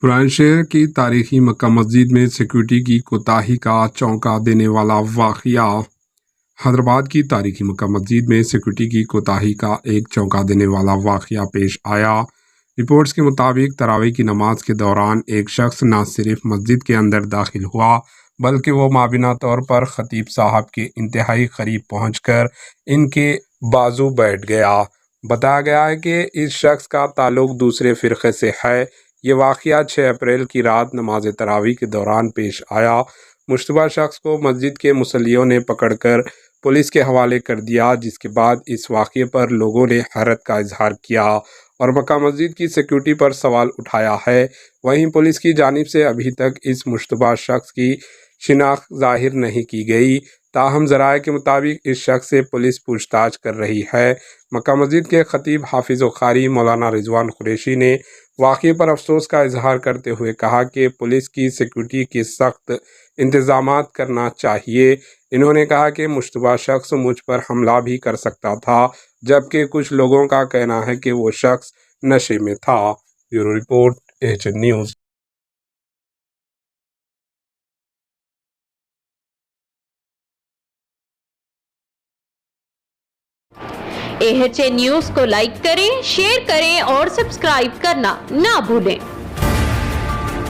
پران شہر کی تاریخی مکہ مسجد میں سیکورٹی کی کوتاہی کا چونکا دینے والا واقعہ۔ حیدرآباد کی تاریخی مکہ مسجد میں سیکورٹی کی کوتاہی کا ایک چونکا دینے والا واقعہ پیش آیا۔ رپورٹس کے مطابق تراویح کی نماز کے دوران ایک شخص نہ صرف مسجد کے اندر داخل ہوا بلکہ وہ مابینہ طور پر خطیب صاحب کے انتہائی قریب پہنچ کر ان کے بازو بیٹھ گیا۔ بتایا گیا ہے کہ اس شخص کا تعلق دوسرے فرقے سے ہے۔ یہ واقعہ 6 اپریل کی رات نماز تراویح کے دوران پیش آیا۔ مشتبہ شخص کو مسجد کے مصلیوں نے پکڑ کر پولیس کے حوالے کر دیا، جس کے بعد اس واقعے پر لوگوں نے حیرت کا اظہار کیا اور مکہ مسجد کی سیکورٹی پر سوال اٹھایا ہے۔ وہیں پولیس کی جانب سے ابھی تک اس مشتبہ شخص کی شناخت ظاہر نہیں کی گئی، تاہم ذرائع کے مطابق اس شخص سے پولیس پوچھ تاچھ کر رہی ہے۔ مکہ مسجد کے خطیب حافظ و قاری مولانا رضوان قریشی نے واقعے پر افسوس کا اظہار کرتے ہوئے کہا کہ پولیس کی سیکورٹی کے سخت انتظامات کرنا چاہیے۔ انہوں نے کہا کہ مشتبہ شخص مجھ پر حملہ بھی کر سکتا تھا، جبکہ کچھ لوگوں کا کہنا ہے کہ وہ شخص نشے میں تھا۔ Bureau report AHN news. AHN news کو لائک کریں، شیئر کریں اور سبسکرائب کرنا نہ بھولیں۔